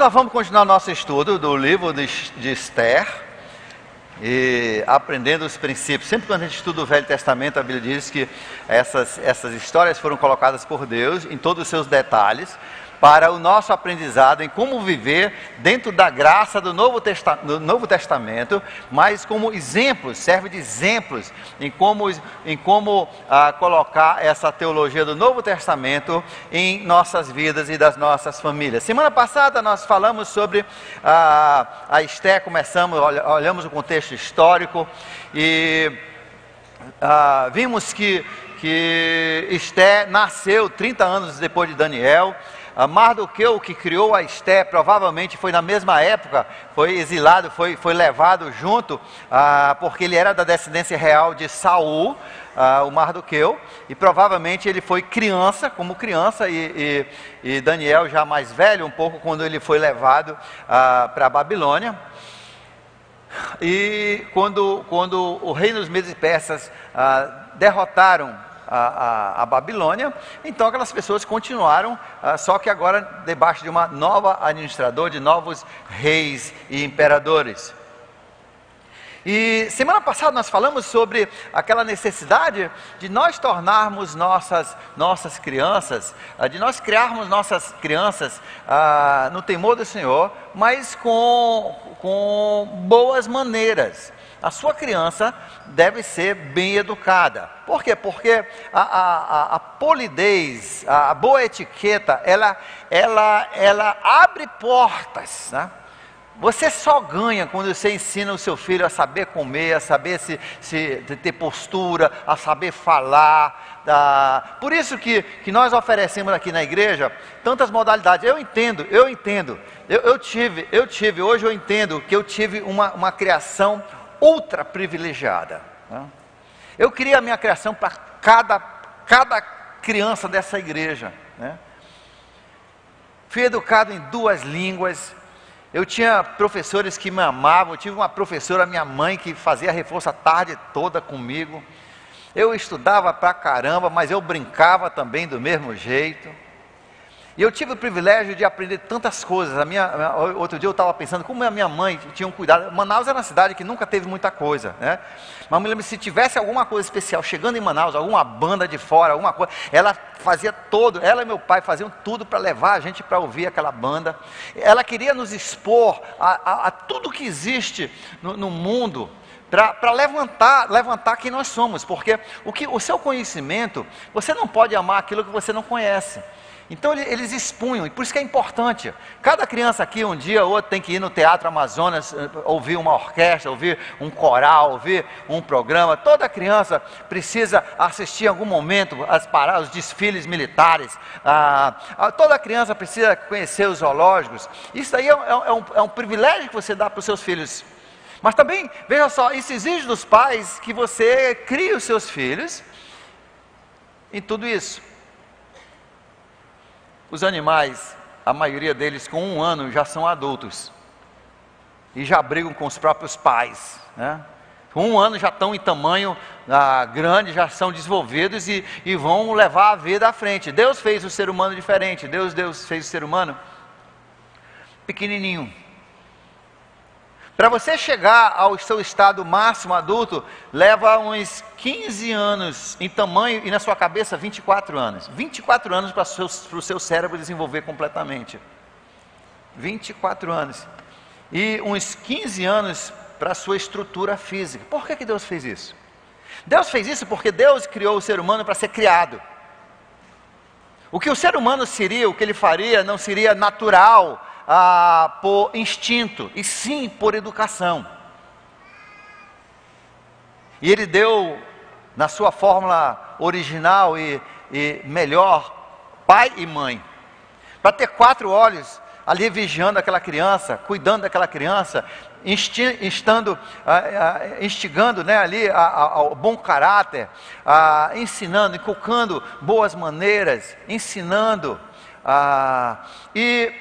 nós vamos continuar nosso estudo do livro de Esther e aprendendo os princípios. Sempre quando a gente estuda o Velho Testamento, a Bíblia diz que essas histórias foram colocadas por Deus em todos os seus detalhes para o nosso aprendizado em como viver dentro da graça do Novo Testamento, mas como exemplos, serve de exemplos em como colocar essa teologia do Novo Testamento em nossas vidas e das nossas famílias. Semana passada nós falamos sobre a Esther, olhamos o contexto histórico e vimos que Esther nasceu 30 anos depois de Daniel. Mardoqueu, que criou a Esther, provavelmente foi na mesma época, foi exilado, foi levado junto, porque ele era da descendência real de Saul, o Mardoqueu, e provavelmente ele foi como criança, e Daniel já mais velho um pouco, quando ele foi levado para a Babilônia. E quando o reino dos Medos e Persas derrotaram a Babilônia, então aquelas pessoas continuaram, só que agora debaixo de uma nova administrador, de novos reis e imperadores. E semana passada nós falamos sobre aquela necessidade de nós tornarmos nossas crianças, de nós criarmos nossas crianças no temor do Senhor, mas com boas maneiras. A sua criança deve ser bem educada. Por quê? Porque a polidez, a boa etiqueta, ela abre portas, né? Você só ganha quando você ensina o seu filho a saber comer, a saber se ter postura, a saber falar. Por isso que nós oferecemos aqui na igreja tantas modalidades. Eu entendo. Hoje eu entendo que eu tive uma criação ultra privilegiada, né? Eu queria a minha criação para cada criança dessa igreja, né? Fui educado em 2 línguas. Eu tinha professores que me amavam. Eu tive uma professora, minha mãe, que fazia reforço a tarde toda comigo. Eu estudava pra caramba, mas eu brincava também do mesmo jeito. E eu tive o privilégio de aprender tantas coisas. Outro dia eu estava pensando como a minha mãe tinha um cuidado. Manaus era uma cidade que nunca teve muita coisa, né? Mas eu me lembro, se tivesse alguma coisa especial chegando em Manaus, alguma banda de fora, alguma coisa, ela fazia ela e meu pai faziam tudo para levar a gente para ouvir aquela banda. Ela queria nos expor a tudo que existe no mundo, para levantar quem nós somos, porque o seu conhecimento, você não pode amar aquilo que você não conhece. Então eles expunham, e por isso que é importante. Cada criança aqui, um dia ou outro, tem que ir no Teatro Amazonas, ouvir uma orquestra, ouvir um coral, ouvir um programa. Toda criança precisa assistir em algum momento os desfiles militares. Toda criança precisa conhecer os zoológicos. Isso aí é um privilégio que você dá para os seus filhos. Mas também, veja só, isso exige dos pais que você crie os seus filhos em tudo isso. Os animais, a maioria deles com 1 ano já são adultos e já brigam com os próprios pais, né? Com 1 ano já estão em tamanho grande, já são desenvolvidos e vão levar a vida à frente. Deus fez o ser humano diferente. Deus fez o ser humano pequenininho. Para você chegar ao seu estado máximo adulto, leva uns 15 anos em tamanho e na sua cabeça 24 anos. 24 anos para o seu cérebro desenvolver completamente. 24 anos. E uns 15 anos para a sua estrutura física. Por que Deus fez isso? Deus fez isso porque Deus criou o ser humano para ser criado. O que o ser humano seria, o que ele faria, não seria natural, por instinto, e sim por educação. E ele deu, na sua fórmula original e melhor, pai e mãe, para ter 4 olhos ali vigiando aquela criança, cuidando daquela criança, instigando, né, ali ao bom caráter, ensinando, inculcando boas maneiras, ensinando, e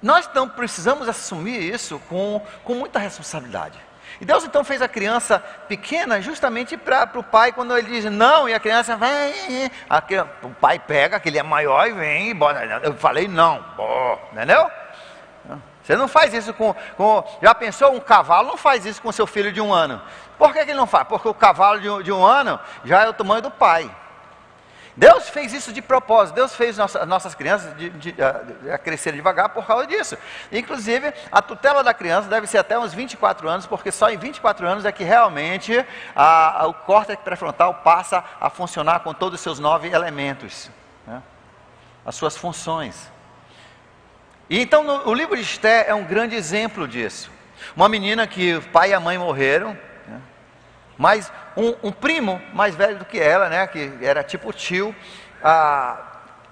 nós não precisamos assumir isso com muita responsabilidade. E Deus então fez a criança pequena justamente para o pai, quando ele diz não, e a criança vem, o pai pega, que ele é maior e vem e bota. Eu falei não, entendeu? Você não faz isso já pensou, um cavalo não faz isso com seu filho de 1 ano. Por que ele não faz? Porque o cavalo de 1 ano já é o tamanho do pai. Deus fez isso de propósito. Deus fez nossas crianças a crescer devagar por causa disso. Inclusive, a tutela da criança deve ser até uns 24 anos, porque só em 24 anos é que realmente o córtex pré-frontal passa a funcionar com todos os seus 9 elementos, né? As suas funções. E então o livro de Esther é um grande exemplo disso. Uma menina que o pai e a mãe morreram, né? Mas um primo mais velho do que ela, né, que era tipo tio,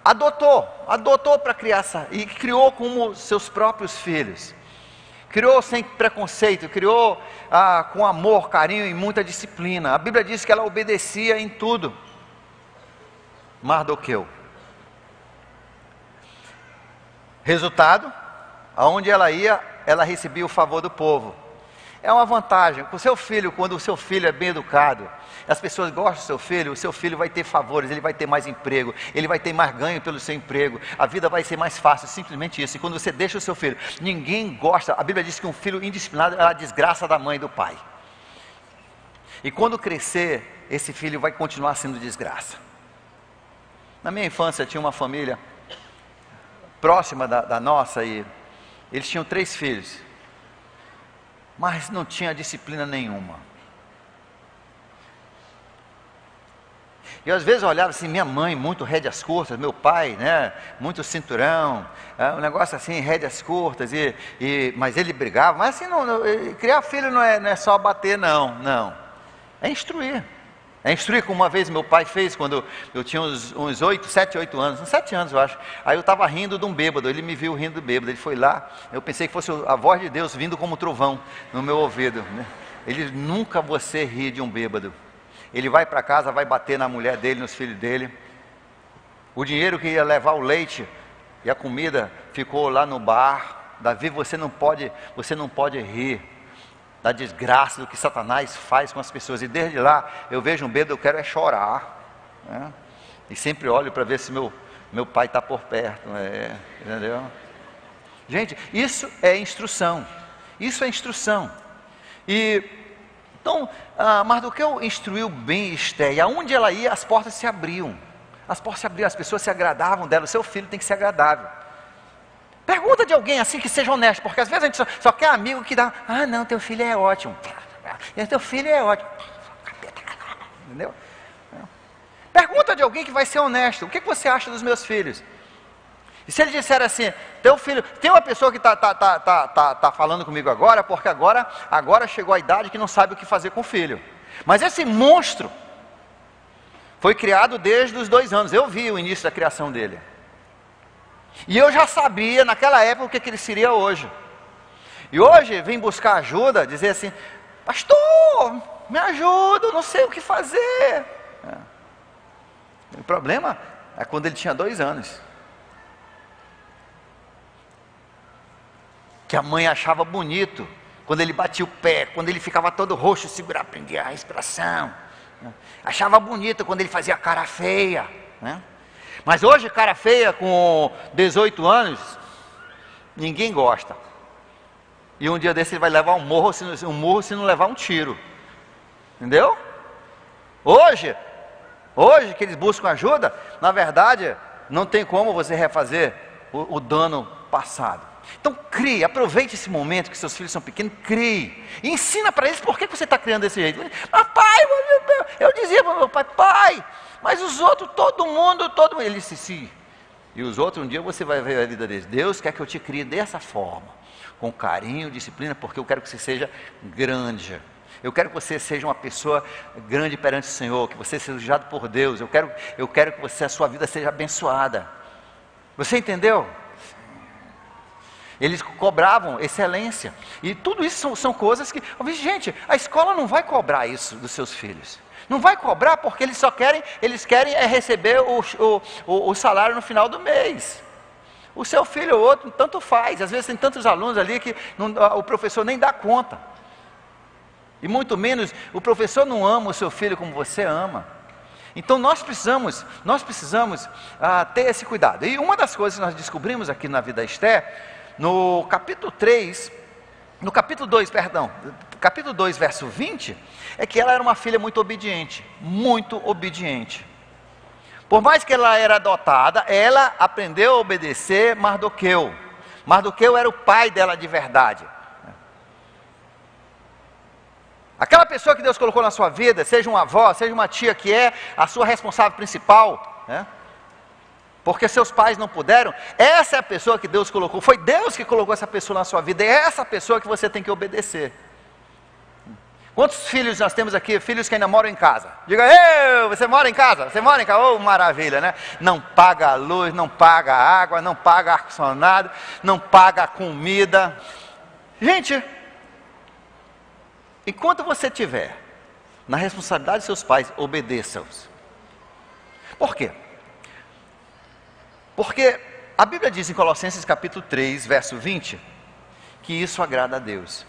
adotou para criança e criou como seus próprios filhos. Criou sem preconceito, criou com amor, carinho e muita disciplina. A Bíblia diz que ela obedecia em tudo. Mardoqueu. Resultado, aonde ela ia, ela recebia o favor do povo. É uma vantagem. Com o seu filho, quando o seu filho é bem educado, as pessoas gostam do seu filho, o seu filho vai ter favores, ele vai ter mais emprego, ele vai ter mais ganho pelo seu emprego, a vida vai ser mais fácil, simplesmente isso. E quando você deixa o seu filho, ninguém gosta, a Bíblia diz que um filho indisciplinado é a desgraça da mãe e do pai. E quando crescer, esse filho vai continuar sendo desgraça. Na minha infância tinha uma família próxima da nossa, e eles tinham 3 filhos, mas não tinha disciplina nenhuma. E às vezes eu olhava assim, minha mãe muito rédeas curtas, meu pai, né, muito cinturão, um negócio assim, rédeas curtas, mas ele brigava. Mas assim, criar filho não é só bater, não, é instruir. É instruir, como uma vez meu pai fez, quando eu tinha uns 7, 8 anos, uns 7 anos eu acho. Aí eu estava rindo de um bêbado, ele me viu rindo do bêbado, ele foi lá, eu pensei que fosse a voz de Deus vindo como trovão no meu ouvido, né? Ele: nunca você ri de um bêbado. Ele vai para casa, vai bater na mulher dele, nos filhos dele. O dinheiro que ia levar o leite e a comida ficou lá no bar. Davi, você não pode rir da desgraça do que Satanás faz com as pessoas. E desde lá, eu vejo um bêbado, eu quero é chorar, né? E sempre olho para ver se meu pai está por perto, entendeu? Gente, isso é instrução. Isso é instrução. E então, Mardoqueu instruiu bem Esther, e aonde ela ia, as portas se abriam. As portas se abriam, as pessoas se agradavam dela. O seu filho tem que ser agradável. Pergunta de alguém assim que seja honesto, porque às vezes a gente só quer amigo que dá: não, teu filho é ótimo, teu filho é ótimo, entendeu? Pergunta de alguém que vai ser honesto: o que você acha dos meus filhos? E se ele disser assim: teu filho, tem uma pessoa que tá falando comigo agora, porque agora chegou a idade que não sabe o que fazer com o filho. Mas esse monstro foi criado desde os 2 anos, eu vi o início da criação dele. E eu já sabia naquela época o que ele seria hoje. E hoje vem buscar ajuda, dizer assim: pastor, me ajuda, eu não sei o que fazer. O problema é quando ele tinha 2 anos. Que a mãe achava bonito, quando ele batia o pé, quando ele ficava todo roxo, segurar, prendia a respiração. Achava bonito quando ele fazia cara feia, né? Mas hoje, cara feia com 18 anos, ninguém gosta. E um dia desse ele vai levar um murro se não levar um tiro. Entendeu? Hoje que eles buscam ajuda, na verdade, não tem como você refazer o dano passado. Então crie, aproveite esse momento que seus filhos são pequenos, crie. E ensina para eles por que você está criando desse jeito. Mas pai, eu dizia para o meu pai, mas os outros, todo mundo, ele disse sim. E os outros, um dia você vai ver a vida deles. Deus quer que eu te crie dessa forma, com carinho, disciplina, porque eu quero que você seja grande. Eu quero que você seja uma pessoa grande perante o Senhor, que você seja elogiado por Deus. Eu quero que a sua vida seja abençoada. Você entendeu? Eles cobravam excelência. E tudo isso são coisas que... Gente, a escola não vai cobrar isso dos seus filhos. Não vai cobrar porque eles querem receber o salário no final do mês. O seu filho ou outro, tanto faz. Às vezes tem tantos alunos ali que o professor nem dá conta. E muito menos, o professor não ama o seu filho como você ama. Então nós precisamos ter esse cuidado. E uma das coisas que nós descobrimos aqui na vida da Esther, no capítulo 2, verso 20, é que ela era uma filha muito obediente. Muito obediente. Por mais que ela era adotada, ela aprendeu a obedecer Mardoqueu. Mardoqueu era o pai dela de verdade. Aquela pessoa que Deus colocou na sua vida, seja uma avó, seja uma tia que é a sua responsável principal, né? Porque seus pais não puderam, essa é a pessoa que Deus colocou, foi Deus que colocou essa pessoa na sua vida, é essa pessoa que você tem que obedecer. Quantos filhos nós temos aqui, filhos que ainda moram em casa? Diga, você mora em casa? Você mora em casa? Oh, maravilha, né? Não paga a luz, não paga a água, não paga ar-condicionado, não paga a comida. Gente, enquanto você estiver na responsabilidade de seus pais, obedeça-os. Por quê? Porque a Bíblia diz em Colossenses capítulo 3, verso 20, que isso agrada a Deus.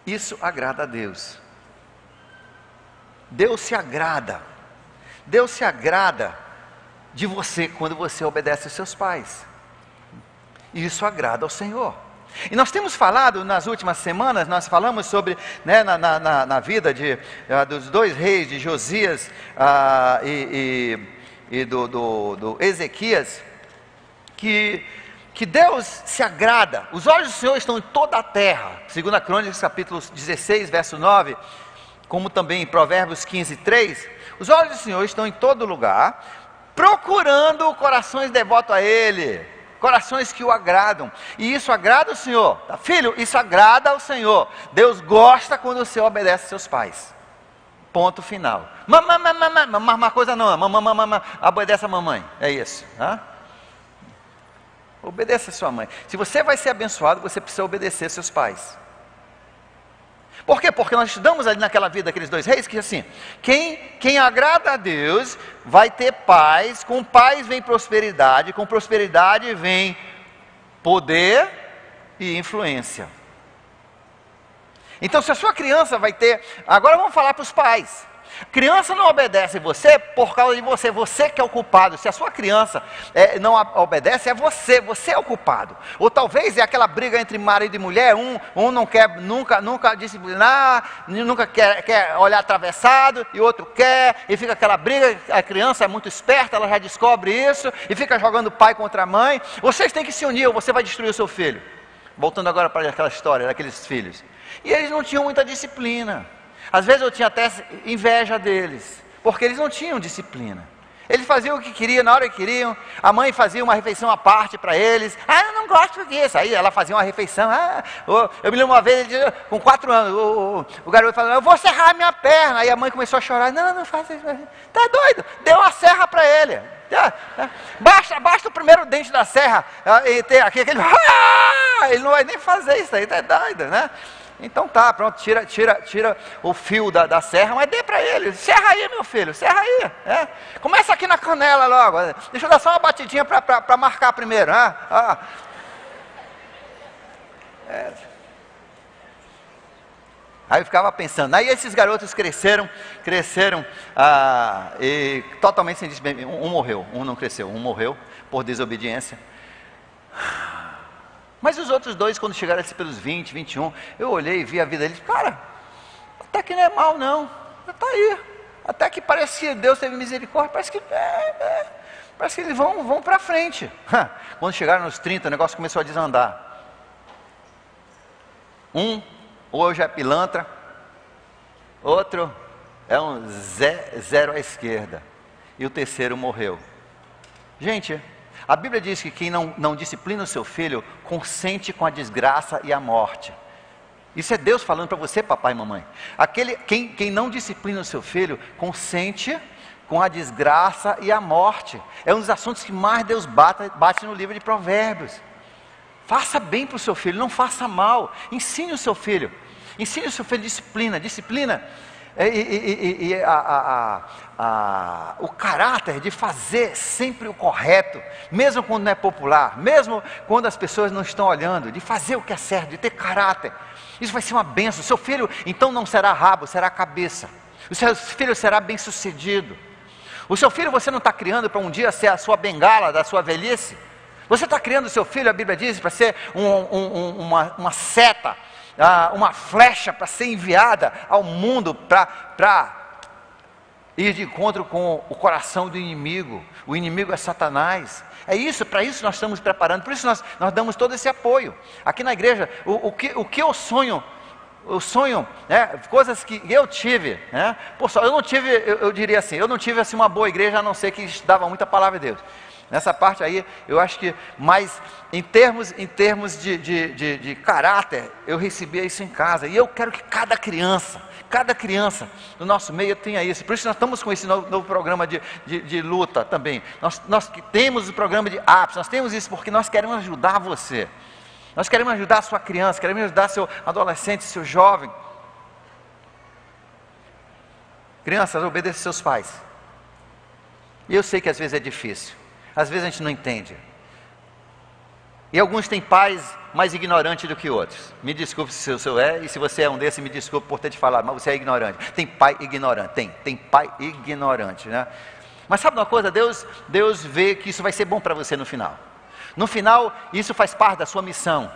Isso agrada a Deus. Deus se agrada de você quando você obedece aos seus pais. E isso agrada ao Senhor. E nós temos falado nas últimas semanas, nós falamos sobre, né, na vida dos dois reis, de Josias e do Ezequias, que Deus se agrada, os olhos do Senhor estão em toda a terra, 2 Crônicas capítulo 16, verso 9, como também em Provérbios 15, 3, os olhos do Senhor estão em todo lugar, procurando corações devotos a Ele, corações que o agradam, e isso agrada o Senhor, tá, filho? Isso agrada ao Senhor. Deus gosta quando você obedece aos seus pais, ponto final. Uma coisa não, obedece a mamãe, é isso, tá? Obedeça a sua mãe. Se você vai ser abençoado, você precisa obedecer seus pais. Por quê? Porque nós estudamos ali naquela vida daqueles dois reis, que assim, quem agrada a Deus, vai ter paz, com paz vem prosperidade, com prosperidade vem poder e influência. Então se a sua criança vai ter, agora vamos falar para os pais. Criança não obedece você por causa de você, você que é o culpado. Se a sua criança não obedece, é você é o culpado. Ou talvez é aquela briga entre marido e mulher, um não quer nunca disciplinar, nunca quer olhar atravessado, e outro quer, e fica aquela briga. A criança é muito esperta, ela já descobre isso, e fica jogando pai contra a mãe. Vocês têm que se unir, ou você vai destruir o seu filho. Voltando agora para aquela história daqueles filhos. E eles não tinham muita disciplina. Às vezes eu tinha até inveja deles, porque eles não tinham disciplina. Eles faziam o que queriam, na hora que queriam. A mãe fazia uma refeição à parte para eles. Eu não gosto disso. Aí ela fazia uma refeição. Eu me lembro uma vez, com 4 anos, o garoto falou, eu vou serrar a minha perna. Aí a mãe começou a chorar. Não faz isso. Tá doido? Deu uma serra para ele. Basta o primeiro dente da serra e ter aquele... Ele não vai nem fazer isso aí, tá doido, né? Então tá, pronto, tira o fio da serra, mas dê para ele. Serra aí, meu filho, serra aí. Começa aqui na canela logo. Deixa eu dar só uma batidinha para marcar primeiro. Aí eu ficava pensando, aí esses garotos cresceram e totalmente sem disciplina. Um morreu, um não cresceu, um morreu por desobediência. Mas os outros dois, quando chegaram assim pelos 20, 21, eu olhei e vi a vida deles, cara, até que não é mal não, está aí, até que parece que Deus teve misericórdia, parece que eles vão para frente. Quando chegaram nos 30, o negócio começou a desandar. Hoje é pilantra, outro é um zero à esquerda, e o terceiro morreu. Gente, a Bíblia diz que quem não disciplina o seu filho, consente com a desgraça e a morte. Isso é Deus falando para você, papai e mamãe. Quem não disciplina o seu filho, consente com a desgraça e a morte. É um dos assuntos que mais Deus bate no livro de Provérbios. Faça bem para o seu filho, não faça mal. Ensine o seu filho disciplina. Disciplina O caráter de fazer sempre o correto, mesmo quando não é popular, mesmo quando as pessoas não estão olhando, de fazer o que é certo, de ter caráter. Isso vai ser uma bênção. O seu filho então não será rabo, será cabeça. O seu filho será bem sucedido. O seu filho você não está criando para um dia ser a sua bengala da sua velhice. Você está criando o seu filho, a Bíblia diz, para ser uma seta, uma flecha para ser enviada ao mundo, para ir de encontro com o coração do inimigo. O inimigo é Satanás. É isso, para isso nós estamos preparando, por isso nós damos todo esse apoio. Aqui na igreja, o que eu sonho, coisas que eu tive, eu não tive, eu diria assim, eu não tive assim uma boa igreja, a não ser que estudava muita palavra de Deus. Nessa parte aí, eu acho que, mas em termos de caráter, eu recebia isso em casa, e eu quero que cada criança do nosso meio tenha isso. Por isso nós estamos com esse novo programa de luta também. Nós que temos o programa de APS, nós temos isso porque nós queremos ajudar você. Nós queremos ajudar a sua criança, queremos ajudar seu adolescente, seu jovem. Crianças, obedeçam seus pais. E eu sei que às vezes é difícil. Às vezes a gente não entende. E alguns têm pais mais ignorantes do que outros. Me desculpe se eu é, e se você é um desses, me desculpe por ter te falado, mas você é ignorante. Tem pai ignorante, tem pai ignorante, né? Mas sabe uma coisa? Deus vê que isso vai ser bom para você no final. No final, isso faz parte da sua missão.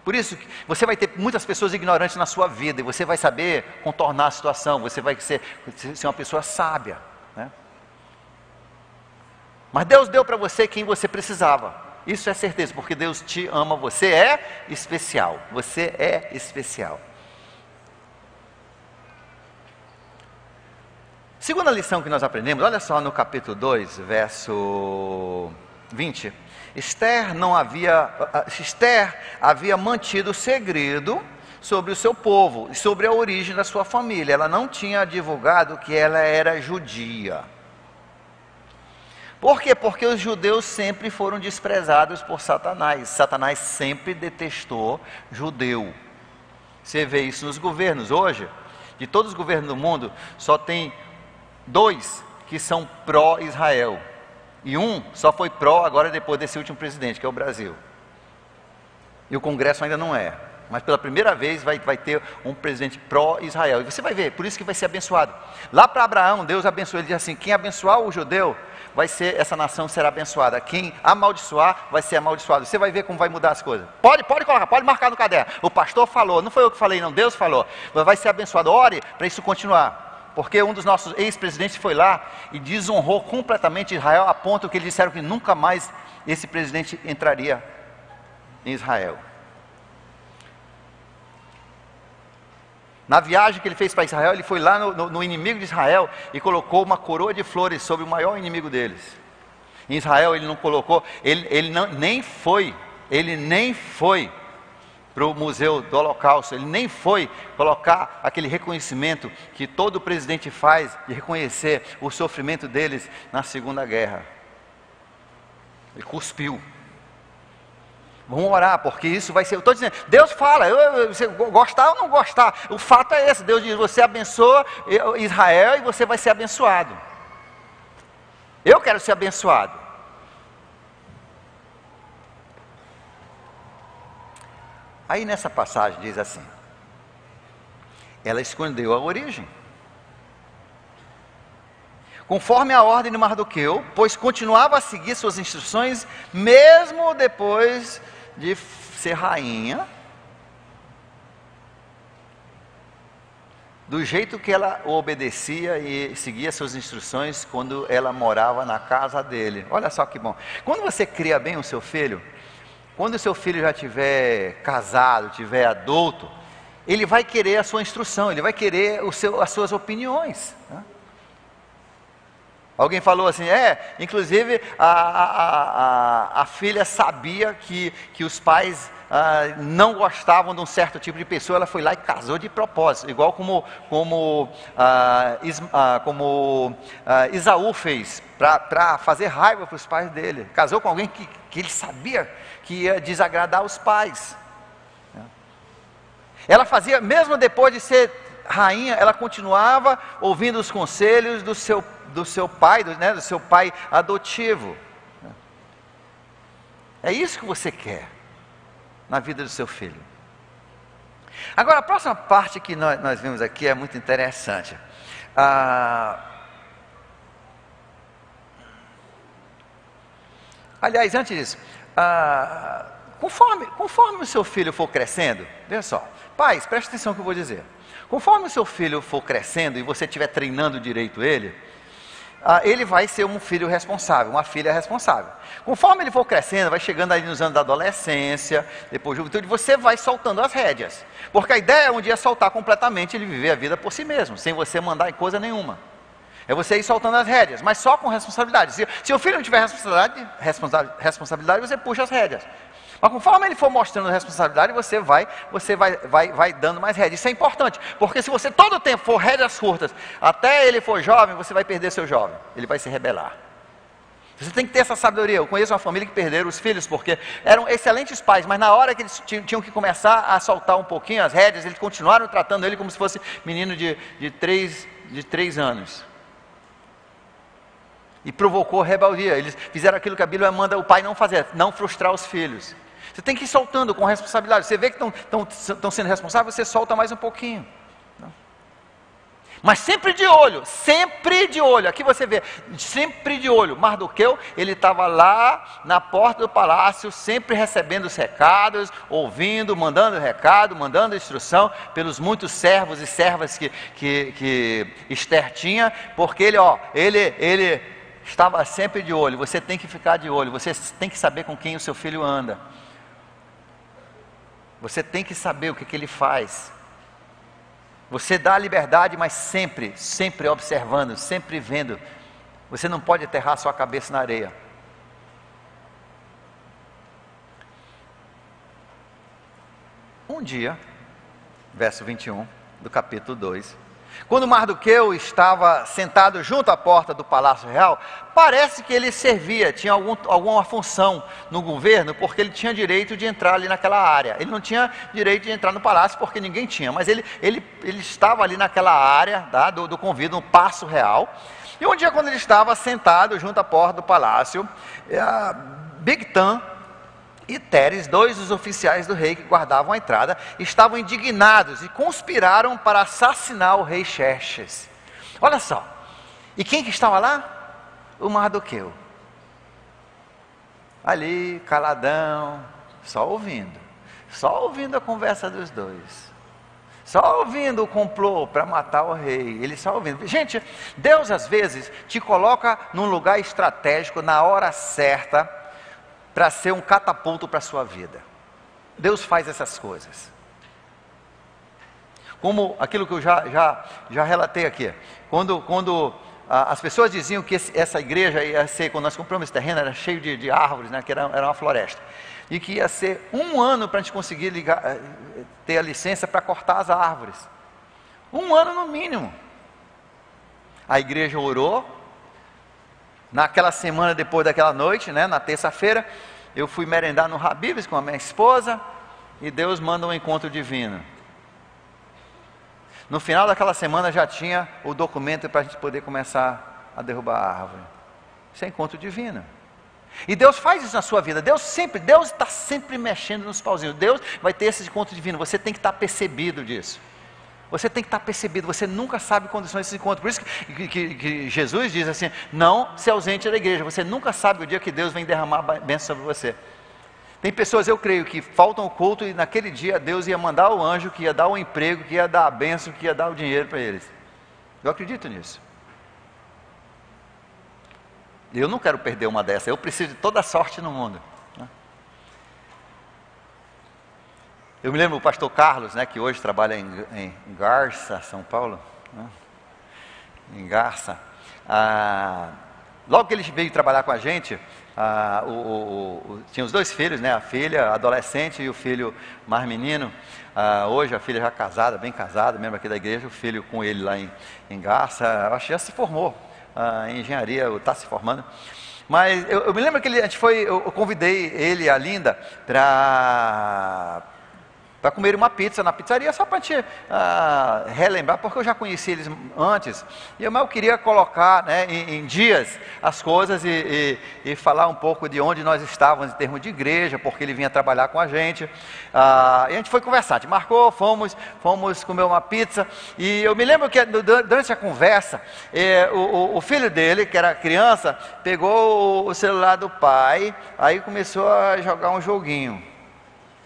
Por isso, você vai ter muitas pessoas ignorantes na sua vida, e você vai saber contornar a situação, você vai ser uma pessoa sábia, né? Mas Deus deu para você quem você precisava. Isso é certeza, porque Deus te ama, você é especial. Você é especial. Segunda lição que nós aprendemos, olha só no capítulo 2, verso 20. Esther havia mantido o segredo sobre o seu povo e sobre a origem da sua família. Ela não tinha divulgado que ela era judia. Por quê? Porque os judeus sempre foram desprezados por Satanás. Satanás sempre detestou judeu. Você vê isso nos governos hoje. De todos os governos do mundo, só tem 2 que são pró-Israel. E um só foi pró agora depois desse último presidente, que é o Brasil. E o Congresso ainda não é. Mas pela primeira vez vai ter um presidente pró-Israel. E você vai ver, por isso que vai ser abençoado. Lá para Abraão, Deus abençoou. Ele diz assim: quem abençoar o judeu, essa nação será abençoada. Quem amaldiçoar, vai ser amaldiçoado. Você vai ver como vai mudar as coisas. Pode colocar, pode marcar no caderno. O pastor falou, não foi eu que falei não, Deus falou. Vai ser abençoado. Ore para isso continuar. Porque um dos nossos ex-presidentes foi lá e desonrou completamente Israel, a ponto que eles disseram que nunca mais esse presidente entraria em Israel. Na viagem que ele fez para Israel, ele foi lá no inimigo de Israel e colocou uma coroa de flores sobre o maior inimigo deles. Em Israel ele não colocou, ele nem foi para o museu do Holocausto, ele nem foi colocar aquele reconhecimento que todo presidente faz, de reconhecer o sofrimento deles na Segunda Guerra. Ele cuspiu. Vamos orar, porque isso vai ser, eu estou dizendo, Deus fala, você gostar ou não gostar, o fato é esse, Deus diz, você abençoa Israel e você vai ser abençoado. Eu quero ser abençoado. Aí nessa passagem diz assim: ela escondeu a origem, conforme a ordem de Mardoqueu, pois continuava a seguir suas instruções, mesmo depois de ser rainha, do jeito que ela obedecia e seguia suas instruções quando ela morava na casa dele. Olha só que bom. Quando você cria bem o seu filho, quando o seu filho já estiver casado, estiver adulto, ele vai querer a sua instrução, ele vai querer as suas opiniões, né? Alguém falou assim, inclusive a filha sabia que os pais não gostavam de um certo tipo de pessoa, ela foi lá e casou de propósito, igual como Esaú fez, para fazer raiva para os pais dele. Casou com alguém que ele sabia que ia desagradar os pais. Ela fazia, mesmo depois de ser rainha, ela continuava ouvindo os conselhos do seu pai, do seu pai adotivo. É isso que você quer na vida do seu filho. Agora, a próxima parte que nós vimos aqui é muito interessante. Aliás, antes disso, conforme o seu filho for crescendo, veja só, pais, preste atenção no que eu vou dizer. Conforme o seu filho for crescendo e você estiver treinando direito ele vai ser um filho responsável, uma filha responsável. Conforme ele for crescendo, vai chegando aí nos anos da adolescência, depois juventude, você vai soltando as rédeas. Porque a ideia é um dia soltar completamente, ele viver a vida por si mesmo, sem você mandar em coisa nenhuma. É você ir soltando as rédeas, mas só com responsabilidade. Se o filho não tiver responsabilidade, você puxa as rédeas. Mas conforme ele for mostrando responsabilidade, você vai dando mais rédeas. Isso é importante, porque se você todo o tempo for rédeas curtas, até ele for jovem, você vai perder seu jovem. Ele vai se rebelar. Você tem que ter essa sabedoria. Eu conheço uma família que perderam os filhos, porque eram excelentes pais, mas na hora que eles tinham que começar a soltar um pouquinho as rédeas, eles continuaram tratando ele como se fosse menino de 3 anos. E provocou rebeldia. Eles fizeram aquilo que a Bíblia manda o pai não fazer, não frustrar os filhos. Você tem que ir soltando com responsabilidade. Você vê que estão sendo responsáveis, você solta mais um pouquinho. Mas sempre de olho, aqui você vê, sempre de olho. Mardoqueu, ele estava lá na porta do palácio, sempre recebendo os recados, ouvindo, mandando recado, mandando instrução, pelos muitos servos e servas que Esther tinha, porque ele estava sempre de olho. Você tem que ficar de olho, você tem que saber com quem o seu filho anda. Você tem que saber o que ele faz. Você dá a liberdade, mas sempre observando, sempre vendo. Você não pode aterrar sua cabeça na areia. Um dia, verso 21 do capítulo 2, quando Mardoqueu estava sentado junto à porta do palácio real, parece que ele servia, tinha alguma função no governo, porque ele tinha direito de entrar ali naquela área. Ele não tinha direito de entrar no palácio, porque ninguém tinha, mas ele estava ali naquela área do convívio, no paço real. E um dia, quando ele estava sentado junto à porta do palácio, Bigtan e Teres, 2 dos oficiais do rei que guardavam a entrada, estavam indignados e conspiraram para assassinar o rei Xerxes. Olha só, e quem que estava lá? O Mardoqueu. Ali, caladão, só ouvindo a conversa dos dois. Só ouvindo o complô para matar o rei, ele só ouvindo. Gente, Deus às vezes te coloca num lugar estratégico, na hora certa, para ser um catapulto para a sua vida. Deus faz essas coisas. Como aquilo que eu já relatei aqui. Quando as pessoas diziam que essa igreja ia ser, quando nós compramos esse terreno, era cheio de árvores, né, que era uma floresta. E que ia ser 1 ano para a gente conseguir ter a licença para cortar as árvores. 1 ano no mínimo. A igreja orou. Naquela semana depois daquela noite, né, na terça-feira, eu fui merendar no Habib's com a minha esposa, e Deus manda um encontro divino. No final daquela semana já tinha o documento para a gente poder começar a derrubar a árvore. Isso é encontro divino. E Deus faz isso na sua vida. Deus está sempre mexendo nos pauzinhos. Deus vai ter esse encontro divino. Você tem que estar percebido disso. Você tem que estar percebido, você nunca sabe quando são esses encontros. Por isso que Jesus diz assim: não se ausente da igreja. Você nunca sabe o dia que Deus vem derramar a bênção sobre você. Tem pessoas, eu creio, que faltam o culto e naquele dia Deus ia mandar o anjo que ia dar o emprego, que ia dar a bênção, que ia dar o dinheiro para eles. Eu acredito nisso. Eu não quero perder uma dessa. Eu preciso de toda a sorte no mundo. Eu me lembro do pastor Carlos, né, que hoje trabalha em Garça, São Paulo, né, em Garça. Logo que ele veio trabalhar com a gente, tinha os 2 filhos, né, a filha adolescente e o filho mais menino. Hoje a filha já casada, bem casada, membro aqui da igreja, o filho com ele lá em Garça, acho que já se formou em engenharia, está se formando. Mas eu me lembro que eu convidei ele e a Linda para para comer uma pizza na pizzaria, só para te relembrar, porque eu já conheci eles antes, mas eu queria colocar, né, em dias as coisas e falar um pouco de onde nós estávamos em termos de igreja, porque ele vinha trabalhar com a gente, e a gente foi conversar, a gente marcou, fomos comer uma pizza, e eu me lembro que durante a conversa, o filho dele, que era criança, pegou o celular do pai, aí começou a jogar um joguinho,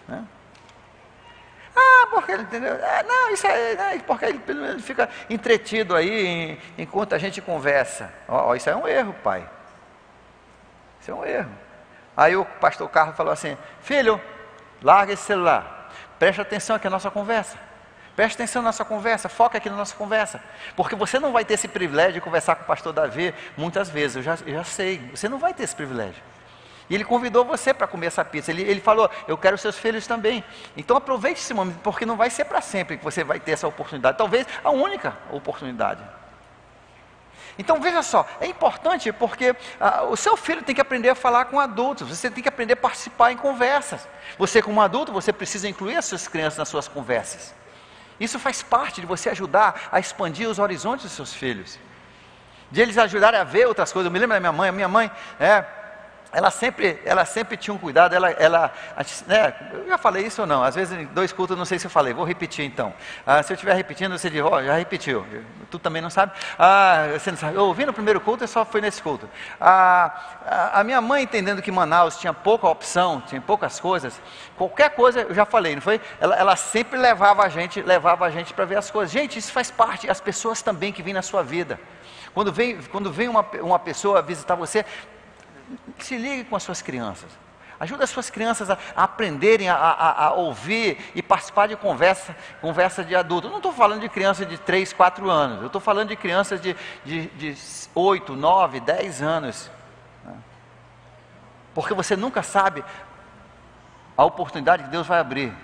né? Porque ele entendeu? Não, isso é porque ele pelo menos fica entretido aí enquanto a gente conversa. Isso é um erro, pai. Isso é um erro. Aí o pastor Carlos falou assim: filho, larga esse celular, presta atenção aqui na nossa conversa. Preste atenção na nossa conversa, foca aqui na nossa conversa. Porque você não vai ter esse privilégio de conversar com o pastor Davi muitas vezes, eu já sei, você não vai ter esse privilégio. E ele convidou você para comer essa pizza. Ele falou: eu quero seus filhos também. Então aproveite esse momento, porque não vai ser para sempre que você vai ter essa oportunidade. Talvez a única oportunidade. Então veja só, é importante porque o seu filho tem que aprender a falar com adultos. Você tem que aprender a participar em conversas. Você como adulto, você precisa incluir as suas crianças nas suas conversas. Isso faz parte de você ajudar a expandir os horizontes dos seus filhos. De eles ajudarem a ver outras coisas. Eu me lembro da minha mãe, ela sempre tinha um cuidado, né, eu já falei isso ou não, às vezes em 2 cultos, não sei se eu falei, vou repetir então. Se eu estiver repetindo, você diz: já repetiu, tu também não sabe? Você não sabe, eu ouvi no primeiro culto e só fui nesse culto. A minha mãe, entendendo que Manaus tinha pouca opção, tinha poucas coisas, qualquer coisa, eu já falei, não foi? Ela sempre levava a gente para ver as coisas. Gente, isso faz parte, as pessoas também que vêm na sua vida. Quando vem uma pessoa visitar você, se ligue com as suas crianças, ajude as suas crianças a aprenderem a ouvir e participar de conversa de adulto. Eu não estou falando de crianças de 3, 4 anos, eu estou falando de crianças de 8, 9, 10 anos, porque você nunca sabe a oportunidade que Deus vai abrir.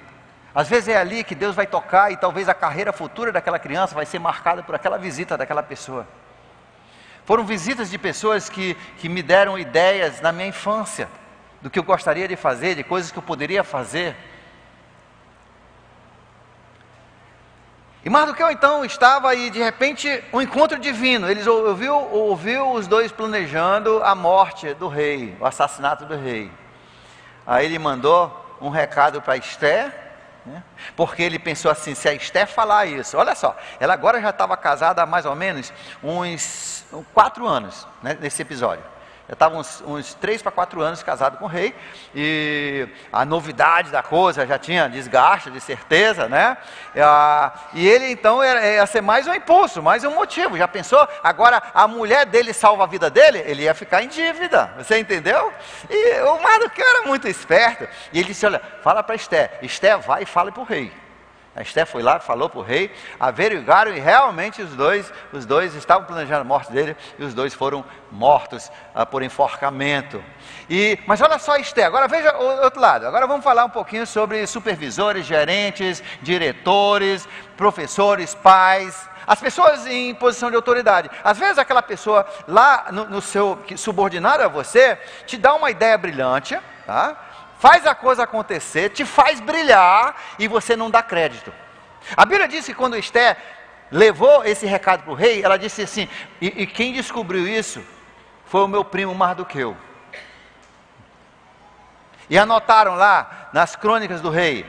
Às vezes é ali que Deus vai tocar e talvez a carreira futura daquela criança vai ser marcada por aquela visita daquela pessoa. Foram visitas de pessoas que me deram ideias na minha infância, do que eu gostaria de fazer, de coisas que eu poderia fazer. E Mardoqueu então estava aí, de repente, um encontro divino. Eles ouviu os dois planejando a morte do rei, o assassinato do rei. Aí ele mandou um recado para Esther, né? Porque ele pensou assim: se a Esther falar isso, olha só, ela agora já estava casada há mais ou menos uns 4 anos, né, nesse episódio. Já estava uns 3 para 4 anos casado com o rei, e a novidade da coisa já tinha desgaste, de certeza, né? E ele então ia ser mais um impulso, mais um motivo. Já pensou? Agora a mulher dele salva a vida dele, ele ia ficar em dívida, você entendeu? E o Mardoqueu era muito esperto, e ele disse: olha, fala para Esther, Esther vai e fala para o rei. A Esther foi lá, falou para o rei, averiguaram e realmente os dois estavam planejando a morte dele, e os dois foram mortos por enforcamento. Mas olha só, Esther, agora veja o outro lado. Agora vamos falar um pouquinho sobre supervisores, gerentes, diretores, professores, pais, as pessoas em posição de autoridade. Às vezes aquela pessoa lá no seu subordinado a você te dá uma ideia brilhante, tá? Faz a coisa acontecer, te faz brilhar e você não dá crédito. A Bíblia diz que quando Esther levou esse recado para o rei, ela disse assim: e quem descobriu isso foi o meu primo Mardoqueu. E anotaram lá nas crônicas do rei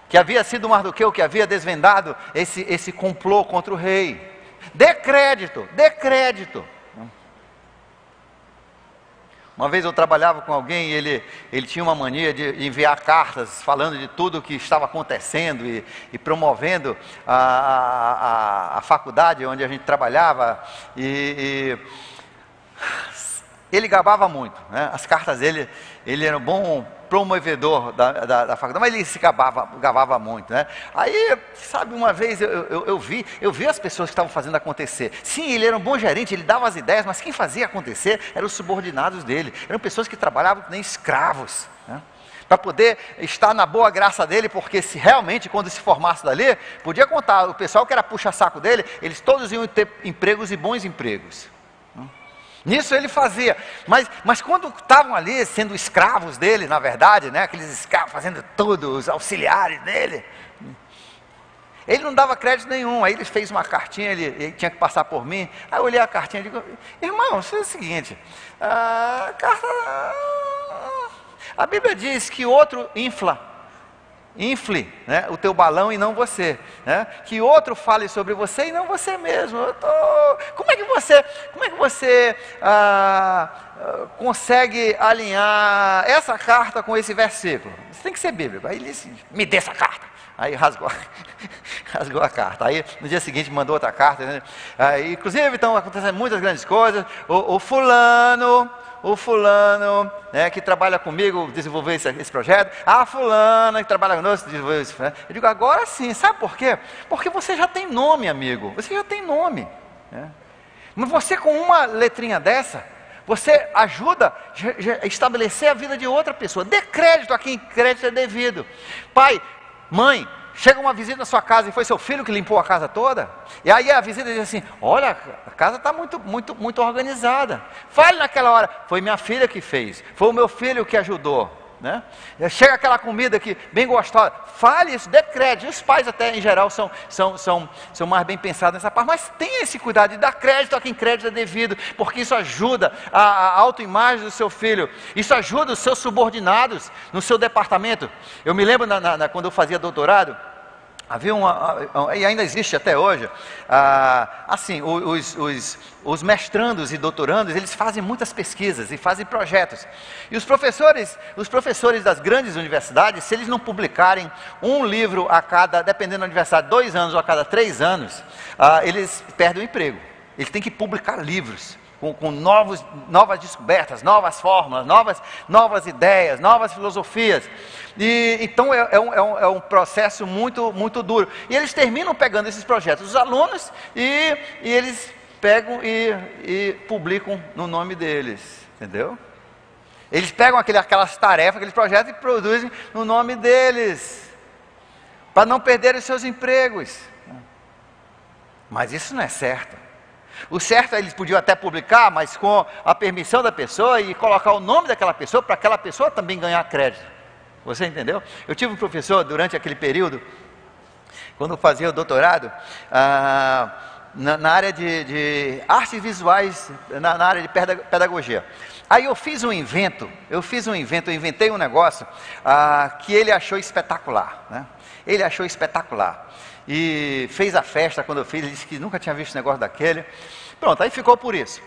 que havia sido Mardoqueu que havia desvendado esse complô contra o rei. Dê crédito, dê crédito. Uma vez eu trabalhava com alguém e ele tinha uma mania de enviar cartas falando de tudo o que estava acontecendo e promovendo a faculdade onde a gente trabalhava, e ele gabava muito, né? As cartas dele, ele era um bom promovedor da faculdade, mas ele se gabava muito, né? Aí, sabe, uma vez eu vi as pessoas que estavam fazendo acontecer. Sim, ele era um bom gerente, ele dava as ideias, mas quem fazia acontecer eram os subordinados dele. Eram pessoas que trabalhavam nem escravos, né? Para poder estar na boa graça dele, porque se realmente, quando se formasse dali, podia contar, o pessoal que era puxa-saco dele, eles todos iam ter empregos e bons empregos. Nisso ele fazia, mas quando estavam ali sendo escravos dele, na verdade, né, aqueles escravos fazendo tudo, os auxiliares dele, ele não dava crédito nenhum. Aí ele fez uma cartinha, ele tinha que passar por mim. Aí eu olhei a cartinha e digo: irmão, isso é o seguinte, a Bíblia diz que outro infle, né, o teu balão e não você, né? Que outro fale sobre você e não você mesmo. Como é que você consegue alinhar essa carta com esse versículo? Isso tem que ser bíblico. Aí ele disse: me dê essa carta. Aí rasgou a carta. Aí no dia seguinte mandou outra carta, né? Aí, inclusive estão acontecendo muitas grandes coisas. O fulano, né, que trabalha comigo, desenvolveu esse projeto. A fulana que trabalha conosco, desenvolveu esse projeto. Eu digo: agora sim, sabe por quê? Porque você já tem nome, amigo. Você já tem nome, né? Mas você, com uma letrinha dessa, você ajuda a estabelecer a vida de outra pessoa. Dê crédito a quem crédito é devido. Pai, mãe, chega uma visita na sua casa e foi seu filho que limpou a casa toda, e aí a visita diz assim: olha, a casa está muito organizada. Fale naquela hora: foi minha filha que fez, foi o meu filho que ajudou, né? Chega aquela comida aqui, bem gostosa, fale isso, dê crédito. Os pais até em geral são mais bem pensados nessa parte, mas tenha esse cuidado de dar crédito a quem crédito é devido, porque isso ajuda a autoimagem do seu filho, isso ajuda os seus subordinados no seu departamento. Eu me lembro quando eu fazia doutorado, havia e ainda existe até hoje, assim, os mestrandos e doutorandos, eles fazem muitas pesquisas e fazem projetos. E os professores das grandes universidades, se eles não publicarem um livro a cada, dependendo da universidade, 2 anos ou a cada 3 anos, eles perdem o emprego. Eles têm que publicar livros com novas descobertas, novas fórmulas, novas ideias, novas filosofias. E então é um processo muito duro. E eles terminam pegando esses projetos, os alunos, e eles pegam e publicam no nome deles, entendeu? Eles pegam aquelas tarefas, aqueles projetos e produzem no nome deles, para não perderem os seus empregos. Mas isso não é certo. O certo é eles podiam até publicar, mas com a permissão da pessoa, e colocar o nome daquela pessoa, para aquela pessoa também ganhar crédito. Você entendeu? Eu tive um professor durante aquele período, quando eu fazia o doutorado, na área de artes visuais, na área de pedagogia. Aí eu inventei um negócio que ele achou espetacular, né? Ele achou espetacular. E fez a festa quando eu fiz, ele disse que nunca tinha visto um negócio daquele. Pronto, aí ficou por isso.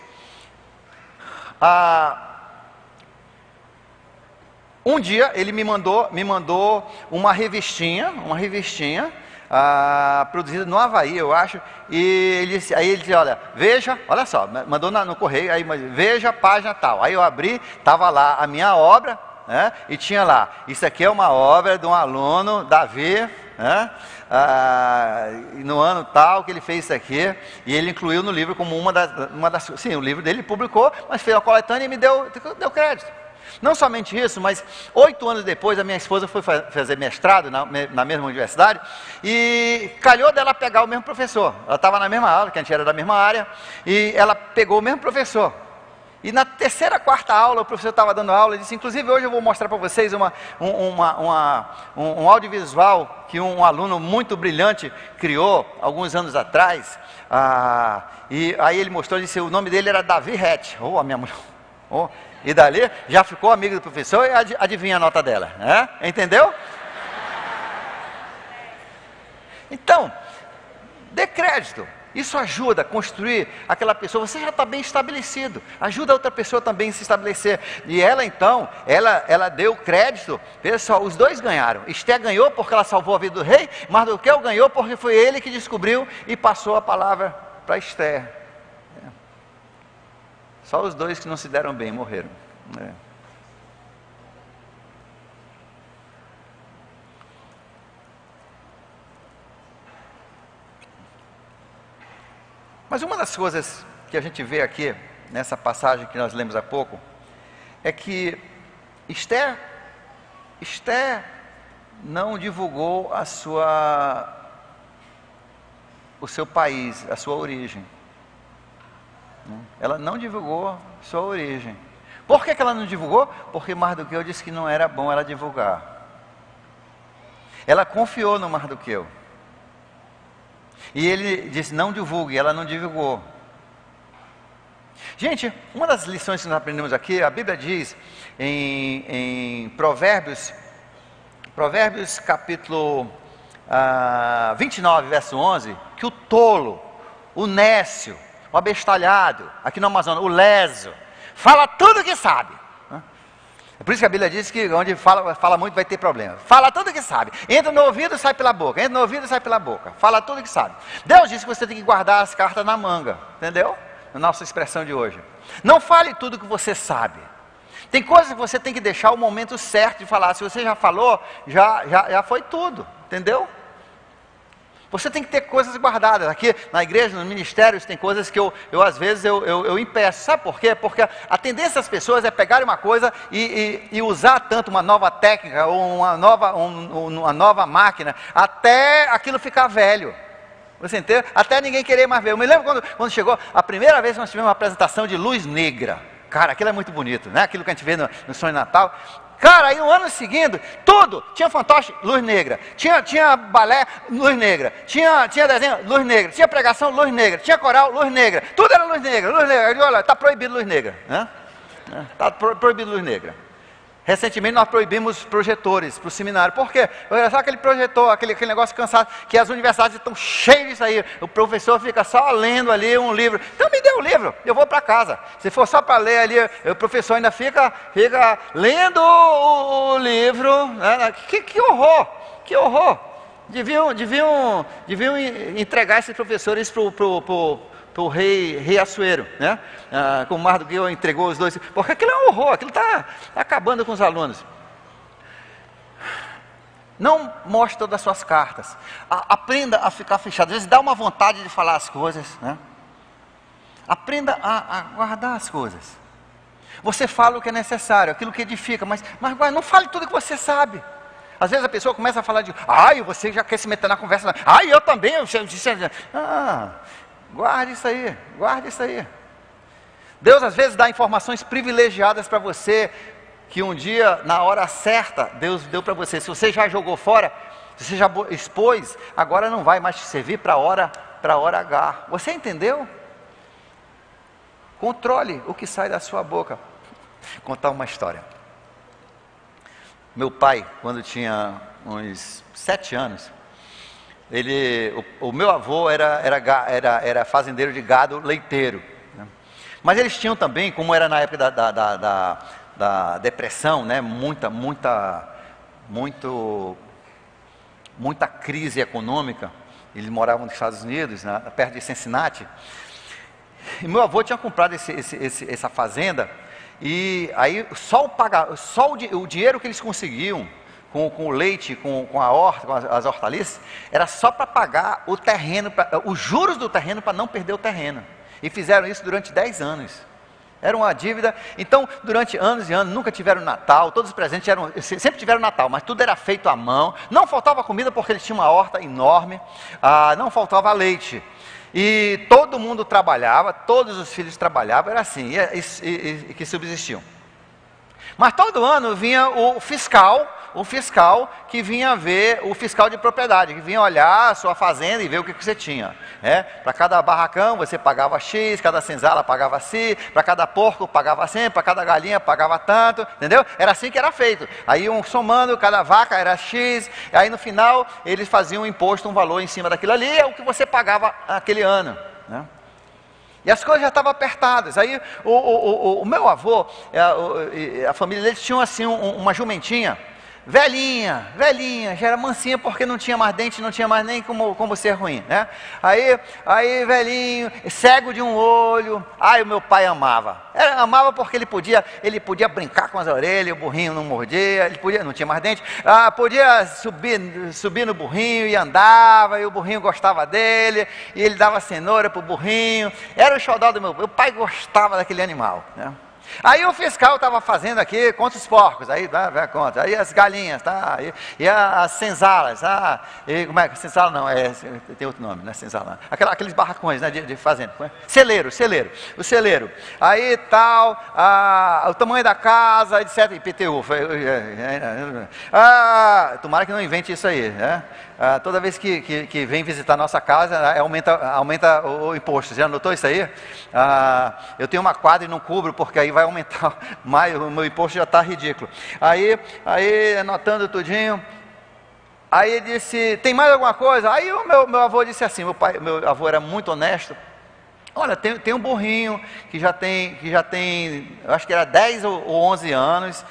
Um dia ele me mandou uma revistinha produzida no Havaí, eu acho. E aí ele disse: olha só, mandou no correio, aí veja a página tal. Aí eu abri, estava lá a minha obra, né? E tinha lá: isso aqui é uma obra de um aluno, Davi, né? No ano tal que ele fez isso aqui, e ele incluiu no livro como uma das. Sim, o livro dele publicou, mas fez a coletânea e me deu crédito. Não somente isso, mas 8 anos depois a minha esposa foi fazer mestrado na mesma universidade, e calhou dela pegar o mesmo professor. Ela estava na mesma aula, que a gente era da mesma área, e ela pegou o mesmo professor. E na 3ª, 4ª aula, o professor estava dando aula e disse: inclusive hoje eu vou mostrar para vocês um audiovisual que um aluno muito brilhante criou alguns anos atrás. E aí ele mostrou, disse: o nome dele era Davi Hatch. A minha mulher. E dali já ficou amigo do professor, e adivinha a nota dela, né? Entendeu? Então, dê crédito. Isso ajuda a construir aquela pessoa. Você já está bem estabelecido, ajuda a outra pessoa também a se estabelecer. E ela então, ela deu crédito. Pessoal, os dois ganharam. Esther ganhou porque ela salvou a vida do rei, Mardoqueu ganhou porque foi ele que descobriu e passou a palavra para Esther. Só os dois que não se deram bem morreram. Mas uma das coisas que a gente vê aqui, nessa passagem que nós lemos há pouco, é que Esther não divulgou o seu país, a sua origem. Ela não divulgou sua origem. Por que ela não divulgou? Porque Mardoqueu disse que não era bom ela divulgar. Ela confiou no Mardoqueu. E ele disse, não divulgue, ela não divulgou. Gente, uma das lições que nós aprendemos aqui, a Bíblia diz em Provérbios capítulo 29, verso 11, que o tolo, o nécio, o abestalhado, aqui no Amazonas, o leso, fala tudo o que sabe. É por isso que a Bíblia diz que onde fala muito vai ter problema. Fala tudo o que sabe. Entra no ouvido e sai pela boca. Entra no ouvido e sai pela boca. Fala tudo o que sabe. Deus disse que você tem que guardar as cartas na manga. Entendeu? Na nossa expressão de hoje. Não fale tudo o que você sabe. Tem coisas que você tem que deixar o momento certo de falar. Se você já falou, já foi tudo. Entendeu? Você tem que ter coisas guardadas. Aqui na igreja, nos ministérios, tem coisas que eu às vezes eu impeço. Sabe por quê? Porque a tendência das pessoas é pegarem uma coisa e usar tanto uma nova técnica ou uma nova máquina até aquilo ficar velho. Você entende? Até ninguém querer mais ver. Eu me lembro quando chegou a primeira vez que nós tivemos uma apresentação de luz negra. Cara, aquilo é muito bonito, né? Aquilo que a gente vê no Sonho de Natal. Cara, aí no ano seguinte, tudo, tinha fantoche, luz negra, tinha balé, luz negra, tinha desenho, luz negra, tinha pregação, luz negra, tinha coral, luz negra, tudo era luz negra. Eu digo, olha, está proibido luz negra, né? Está proibido luz negra. Recentemente nós proibimos projetores para o seminário. Por quê? Olha só aquele projetor, aquele negócio cansado, que as universidades estão cheias disso aí. O professor fica só lendo ali um livro. Então me dê o livro, eu vou para casa. Se for só para ler ali, o professor ainda fica lendo o livro. Né? Que horror, que horror. Deviam entregar esses professores para o rei Assuero, né? Como Mardoqueu entregou os dois, porque aquilo é um horror, aquilo está acabando com os alunos. Não mostre todas as suas cartas, aprenda a ficar fechado. Às vezes dá uma vontade de falar as coisas, né? Aprenda a guardar as coisas. Você fala o que é necessário, aquilo que edifica, mas não fale tudo que você sabe. Às vezes a pessoa começa a falar de, você já quer se meter na conversa, eu também, guarde isso aí, guarde isso aí. Deus às vezes dá informações privilegiadas para você, que um dia, na hora certa, Deus deu para você. Se você já jogou fora, se você já expôs, agora não vai mais te servir para a hora H. Você entendeu? Controle o que sai da sua boca. Vou contar uma história. Meu pai, quando tinha uns 7 anos, o meu avô era fazendeiro de gado leiteiro, né? Mas eles tinham também, como era na época da depressão, né? Muita crise econômica. Eles moravam nos Estados Unidos, né? Perto de Cincinnati. E meu avô tinha comprado essa fazenda. E aí só o dinheiro que eles conseguiam com o leite, com a horta, com as hortaliças, era só para pagar o terreno, os juros do terreno, para não perder o terreno. E fizeram isso durante 10 anos. Era uma dívida. Então, durante anos e anos, nunca tiveram Natal. Todos os presentes sempre tiveram Natal, mas tudo era feito à mão. Não faltava comida porque eles tinham uma horta enorme. Não faltava leite. E todo mundo trabalhava, todos os filhos trabalhavam, era assim, e que subsistiam. Mas todo ano vinha o fiscal que vinha ver, o fiscal de propriedade, que vinha olhar a sua fazenda e ver o que você tinha. Para cada barracão você pagava X, cada senzala pagava C, para cada porco pagava 100, para cada galinha pagava tanto, entendeu? Era assim que era feito. Aí somando, cada vaca era X, aí no final eles faziam um imposto, um valor em cima daquilo ali, é o que você pagava naquele ano, né? E as coisas já estavam apertadas. Aí o meu avô, a família deles tinham assim uma jumentinha, velhinha, já era mansinha porque não tinha mais dente, não tinha mais nem como ser ruim, né? Aí velhinho, cego de um olho. O meu pai amava. Amava porque ele podia brincar com as orelhas, o burrinho não mordia, não tinha mais dente, podia subir no burrinho e andava, e o burrinho gostava dele, e ele dava cenoura para o burrinho. Era o xodó do meu pai gostava daquele animal, né? Aí o fiscal estava fazendo aqui, conta os porcos, aí vai conta, aí as galinhas, tá? E as senzalas, e como é que senzala não, tem outro nome, não é senzala não. Aqueles barracões, né, de fazenda, celeiro, o celeiro, aí tal, o tamanho da casa, etc, IPTU, tomara que não invente isso aí, né? Toda vez que vem visitar nossa casa, aumenta o imposto, já notou isso aí? Eu tenho uma quadra e não cubro, porque aí vai aumentar mais, o meu imposto já está ridículo. Aí anotando tudinho, aí ele disse, tem mais alguma coisa? Aí o meu avô disse assim, meu avô era muito honesto, olha, tem um burrinho que já tem, eu acho que era 10 ou 11 anos,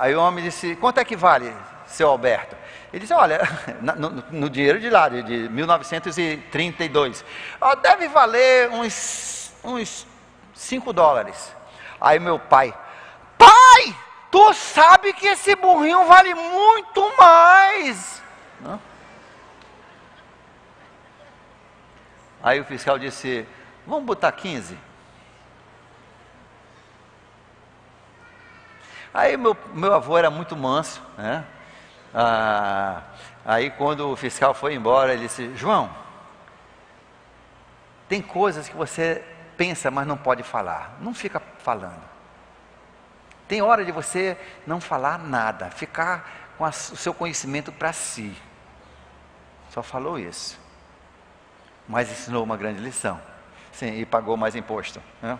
aí o homem disse, quanto é que vale, seu Alberto? Ele disse, olha, no dinheiro de lá, de 1932, deve valer uns $5. Aí meu pai, tu sabe que esse burrinho vale muito mais. Não? Aí o fiscal disse, vamos botar 15. Aí meu avô era muito manso, né? Aí quando o fiscal foi embora, ele disse, João, tem coisas que você pensa, mas não pode falar, não fica falando. Tem hora de você não falar nada, ficar com o seu conhecimento para si. Só falou isso, mas ensinou uma grande lição. Sim, e pagou mais imposto, né?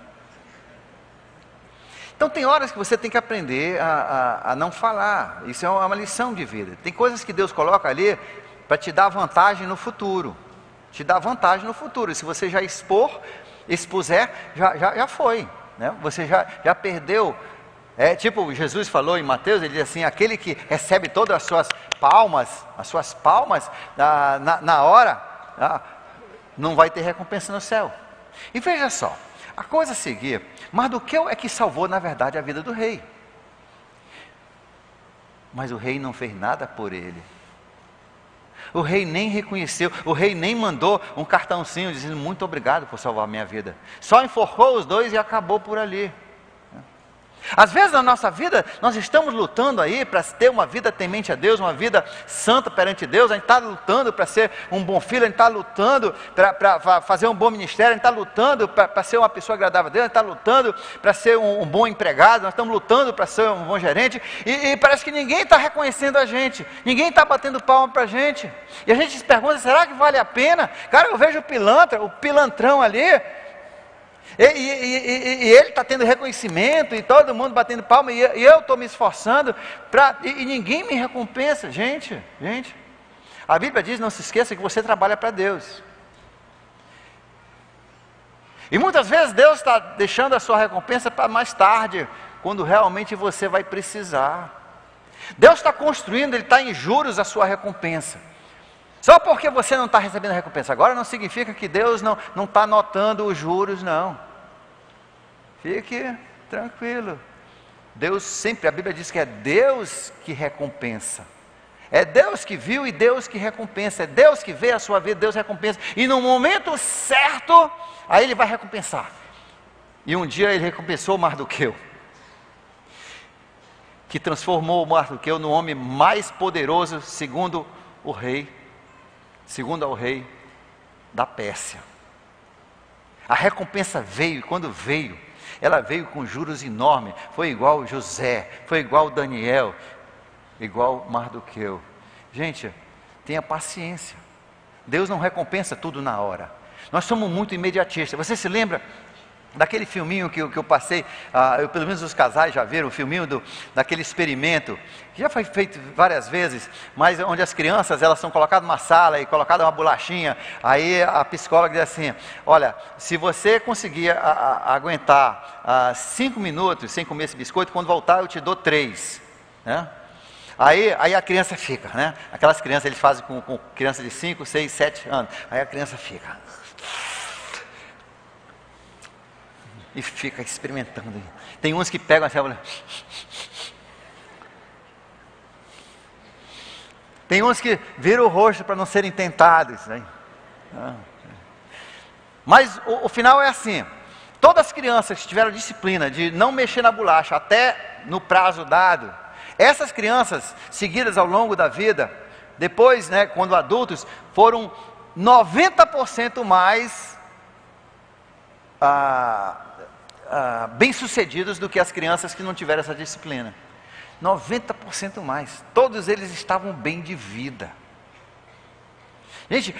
Então tem horas que você tem que aprender a não falar. Isso é uma lição de vida. Tem coisas que Deus coloca ali para te dar vantagem no futuro. Te dar vantagem no futuro. E se você já expuser, já foi, né? Você já perdeu. Tipo Jesus falou em Mateus, ele diz assim, aquele que recebe todas as suas palmas, na hora, não vai ter recompensa no céu. E veja só, a coisa a seguir, Mardoqueu é que salvou na verdade a vida do rei. Mas o rei não fez nada por ele. O rei nem reconheceu, o rei nem mandou um cartãozinho dizendo muito obrigado por salvar a minha vida. Só enforcou os dois e acabou por ali. Às vezes na nossa vida, nós estamos lutando aí para ter uma vida temente a Deus, uma vida santa perante Deus, a gente está lutando para ser um bom filho, a gente está lutando para fazer um bom ministério, a gente está lutando para ser uma pessoa agradável a Deus, a gente está lutando para ser um bom empregado, nós estamos lutando para ser um bom gerente, e parece que ninguém está reconhecendo a gente, ninguém está batendo palma para a gente, e a gente se pergunta, será que vale a pena? Cara, eu vejo o pilantrão ali, e ele está tendo reconhecimento, e todo mundo batendo palma, e eu estou me esforçando, e ninguém me recompensa. Gente, a Bíblia diz, não se esqueça que você trabalha para Deus. E muitas vezes Deus está deixando a sua recompensa para mais tarde, quando realmente você vai precisar. Deus está construindo, Ele está em juros a sua recompensa. Só porque você não está recebendo a recompensa agora, não significa que Deus não está anotando os juros, não. Fique tranquilo. Deus sempre, a Bíblia diz que é Deus que recompensa. É Deus que viu e Deus que recompensa. É Deus que vê a sua vida, Deus recompensa. E no momento certo, aí Ele vai recompensar. E um dia Ele recompensou Mardoqueu, que transformou o Mardoqueu no homem mais poderoso, segundo ao rei da Pérsia. A recompensa veio, e quando veio, ela veio com juros enormes. Foi igual José, foi igual Daniel, igual Mardoqueu. Gente, tenha paciência. Deus não recompensa tudo na hora. Nós somos muito imediatistas. Você se lembra daquele filminho que eu passei, pelo menos os casais já viram o filminho daquele experimento, que já foi feito várias vezes, mas onde as crianças, elas são colocadas numa sala e colocadas uma bolachinha, aí a psicóloga diz assim, olha, se você conseguir aguentar 5 minutos sem comer esse biscoito, quando voltar eu te dou 3, né? Aí a criança fica, né? Aquelas crianças, eles fazem com crianças de 5, 6, 7 anos, aí a criança fica... e fica experimentando. Tem uns que pegam assim, tem uns que viram o rosto para não serem tentados, né? Mas o final é assim, todas as crianças que tiveram disciplina de não mexer na bolacha até no prazo dado, essas crianças seguidas ao longo da vida, depois, né, quando adultos, foram 90% mais bem-sucedidos do que as crianças que não tiveram essa disciplina. 90% mais. Todos eles estavam bem de vida. Gente,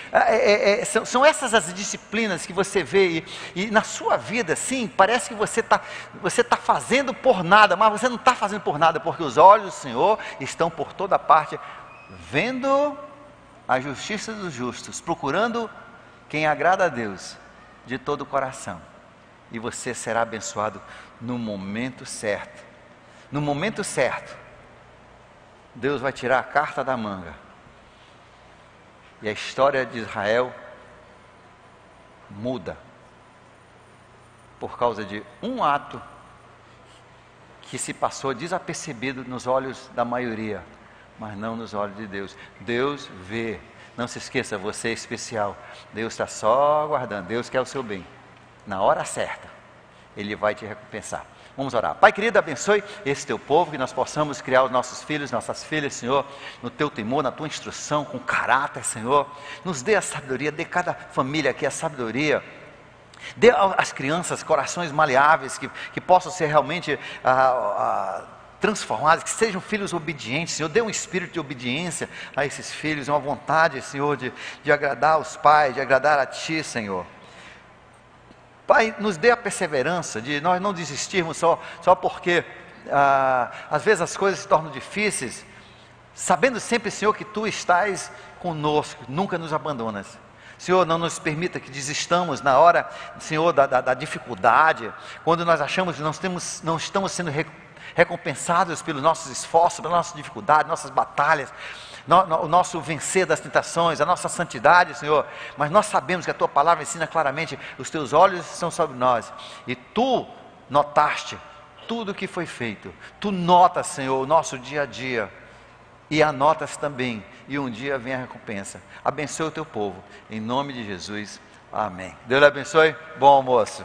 são essas as disciplinas que você vê, e na sua vida, sim, parece que você tá fazendo por nada, mas você não está fazendo por nada, porque os olhos do Senhor estão por toda parte, vendo a justiça dos justos, procurando quem agrada a Deus de todo o coração, e você será abençoado no momento certo. No momento certo, Deus vai tirar a carta da manga, e a história de Israel muda, por causa de um ato que se passou desapercebido nos olhos da maioria, mas não nos olhos de Deus. Deus vê, não se esqueça, você é especial. Deus está só aguardando, Deus quer o seu bem, na hora certa, Ele vai te recompensar. Vamos orar. Pai querido, abençoe esse teu povo, que nós possamos criar os nossos filhos, nossas filhas, Senhor, no teu temor, na tua instrução, com caráter, Senhor. Nos dê a sabedoria, dê cada família aqui a sabedoria. Dê às crianças corações maleáveis, que possam ser realmente transformados, que sejam filhos obedientes, Senhor. Dê um espírito de obediência a esses filhos, uma vontade, Senhor, de agradar os pais, de agradar a Ti, Senhor. Pai, nos dê a perseverança de nós não desistirmos só porque às vezes as coisas se tornam difíceis, sabendo sempre, Senhor, que Tu estás conosco, nunca nos abandonas. Senhor, não nos permita que desistamos na hora, Senhor, da dificuldade, quando nós achamos que não estamos sendo recompensados pelos nossos esforços, pelas nossas dificuldades, nossas batalhas, o nosso vencer das tentações, a nossa santidade, Senhor. Mas nós sabemos que a Tua palavra ensina claramente, os Teus olhos estão sobre nós, e Tu notaste tudo o que foi feito. Tu notas, Senhor, o nosso dia a dia, e anotas também, e um dia vem a recompensa. Abençoe o Teu povo, em nome de Jesus, amém. Deus lhe abençoe, bom almoço.